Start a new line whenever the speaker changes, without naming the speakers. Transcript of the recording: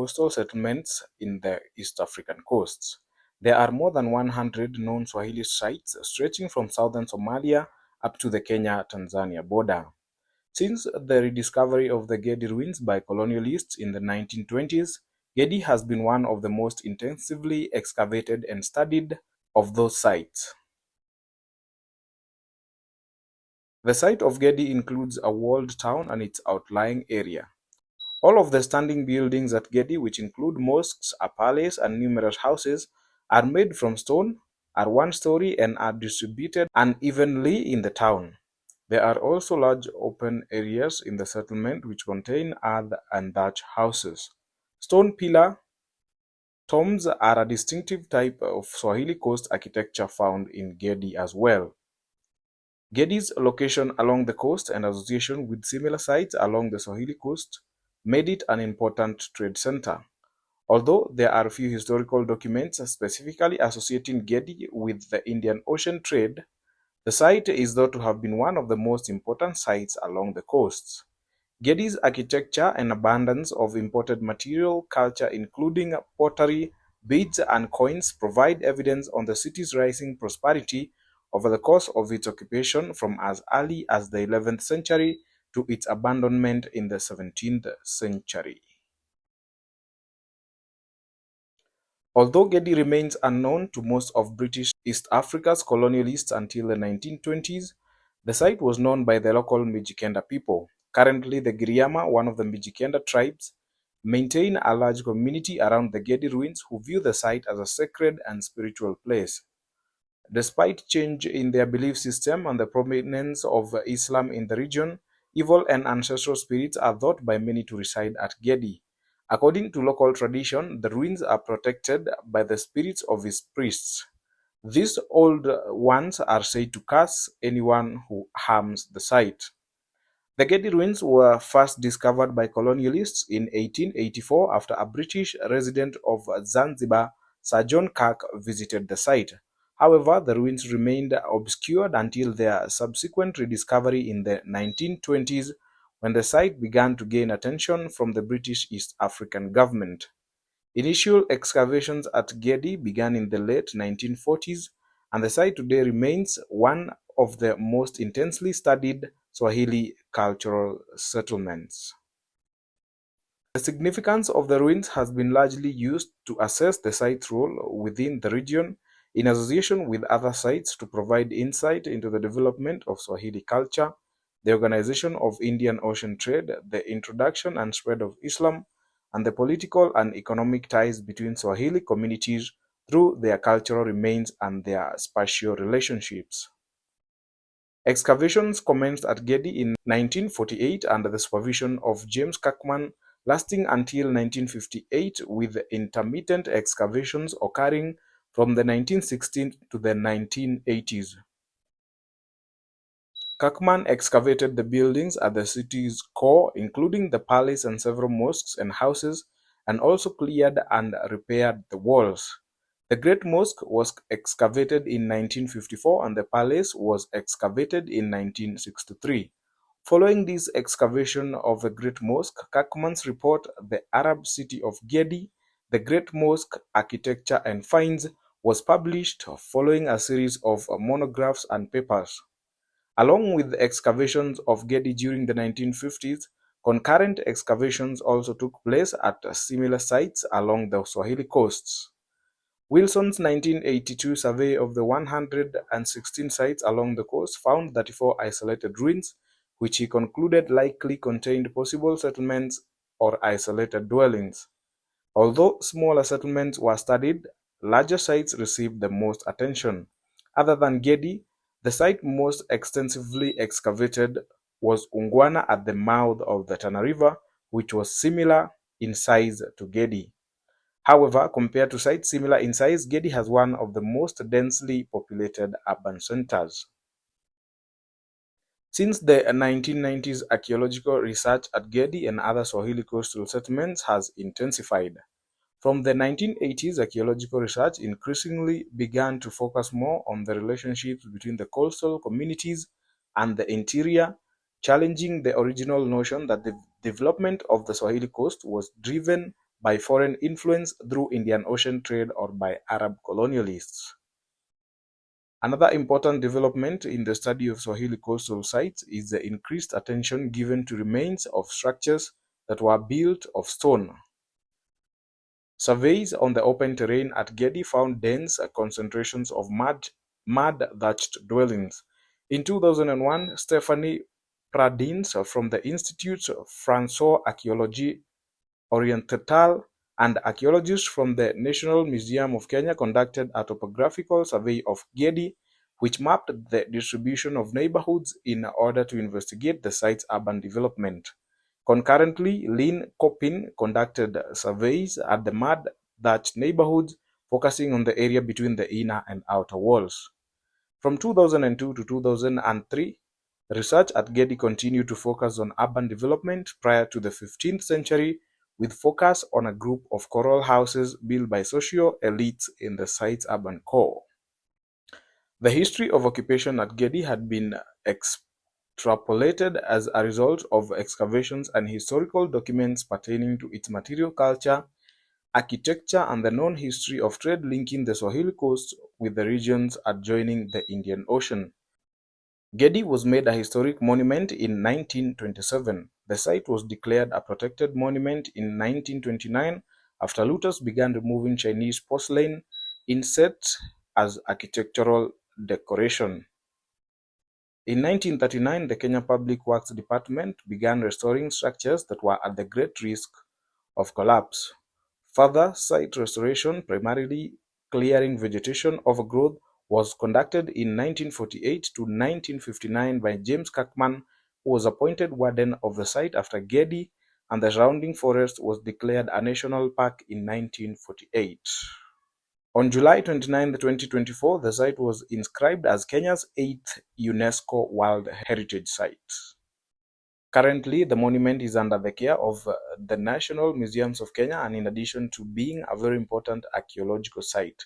coastal settlements in the East African coasts. There are more than 100 known Swahili sites stretching from southern Somalia up to the Kenya-Tanzania border. Since the rediscovery of the Gede Ruins by colonialists in the 1920s, Gedi has been one of the most intensively excavated and studied of those sites. The site of Gedi includes a walled town and its outlying area. All of the standing buildings at Gedi, which include mosques, a palace, and numerous houses, are made from stone, are one-story, and are distributed unevenly in the town. There are also large open areas in the settlement which contain earth and thatch houses. Stone pillar tombs are a distinctive type of Swahili coast architecture found in Gedi as well. Gedi's location along the coast and association with similar sites along the Swahili coast made it an important trade center. Although there are few historical documents specifically associating Gedi with the Indian Ocean trade, the site is thought to have been one of the most important sites along the coasts. Gedi's architecture and abundance of imported material culture, including pottery, beads, and coins, provide evidence on the city's rising prosperity over the course of its occupation from as early as the 11th century to its abandonment in the 17th century. Although Gedi remains unknown to most of British East Africa's colonialists until the 1920s, the site was known by the local Mijikenda people. Currently, the Giriama, one of the Mijikenda tribes, maintain a large community around the Gedi ruins who view the site as a sacred and spiritual place. Despite change in their belief system and the prominence of Islam in the region, evil and ancestral spirits are thought by many to reside at Gedi. According to local tradition, the ruins are protected by the spirits of its priests. These old ones are said to curse anyone who harms the site. The Gedi ruins were first discovered by colonialists in 1884 after a British resident of Zanzibar, Sir John Kirk, visited the site. However, the ruins remained obscured until their subsequent rediscovery in the 1920s, when the site began to gain attention from the British East African government. Initial excavations at Gedi began in the late 1940s, and the site today remains one of the most intensely studied Swahili cultural settlements. The significance of the ruins has been largely used to assess the site's role within the region in association with other sites to provide insight into the development of Swahili culture, the organization of Indian Ocean trade, the introduction and spread of Islam, and the political and economic ties between Swahili communities through their cultural remains and their spatial relationships. Excavations commenced at Gedi in 1948 under the supervision of James Kirkman, lasting until 1958, with intermittent excavations occurring from the 1960s to the 1980s. Kirkman excavated the buildings at the city's core, including the palace and several mosques and houses, and also cleared and repaired the walls. The Great Mosque was excavated in 1954 and the palace was excavated in 1963. Following this excavation of the Great Mosque, Kirkman's report, The Arab City of Gedi, the Great Mosque Architecture and Finds, was published following a series of monographs and papers. Along with the excavations of Gedi during the 1950s, concurrent excavations also took place at similar sites along the Swahili coasts. Wilson's 1982 survey of the 116 sites along the coast found 34 isolated ruins, which he concluded likely contained possible settlements or isolated dwellings. Although smaller settlements were studied, larger sites received the most attention. Other than Gedi, the site most extensively excavated was Ungwana at the mouth of the Tana River, which was similar in size to Gedi. However, compared to sites similar in size, Gedi has one of the most densely populated urban centers. Since the 1990s, archaeological research at Gedi and other Swahili coastal settlements has intensified. From the 1980s, archaeological research increasingly began to focus more on the relationships between the coastal communities and the interior, challenging the original notion that the development of the Swahili coast was driven by foreign influence through Indian Ocean trade or by Arab colonialists. Another important development in the study of Swahili coastal sites is the increased attention given to remains of structures that were built of stone. Surveys on the open terrain at Gedi found dense concentrations of mud-thatched dwellings. In 2001, Stephanie Pradins from the Institut Français Archéologie Orientale and archaeologists from the National Museum of Kenya conducted a topographical survey of Gedi, which mapped the distribution of neighborhoods in order to investigate the site's urban development. Concurrently, Lynn Copin conducted surveys at the mud-thatched neighborhoods, focusing on the area between the inner and outer walls. From 2002 to 2003, research at Gedi continued to focus on urban development prior to the 15th century, with focus on a group of coral houses built by socio-elites in the site's urban core. The history of occupation at Gedi had been extrapolated as a result of excavations and historical documents pertaining to its material culture, architecture, and the known history of trade linking the Swahili coast with the regions adjoining the Indian Ocean. Gedi was made a historic monument in 1927. The site was declared a protected monument in 1929 after looters began removing Chinese porcelain inset as architectural decoration. In 1939, the Kenya Public Works Department began restoring structures that were at the great risk of collapse. Further site restoration, primarily clearing vegetation overgrowth, was conducted in 1948 to 1959 by James Kirkman, who was appointed warden of the site after Gedi, and the surrounding forest was declared a national park in 1948. On July 29, 2024, the site was inscribed as Kenya's 8th UNESCO World Heritage Site. Currently, the monument is under the care of the National Museums of Kenya, and in addition to being a very important archaeological site,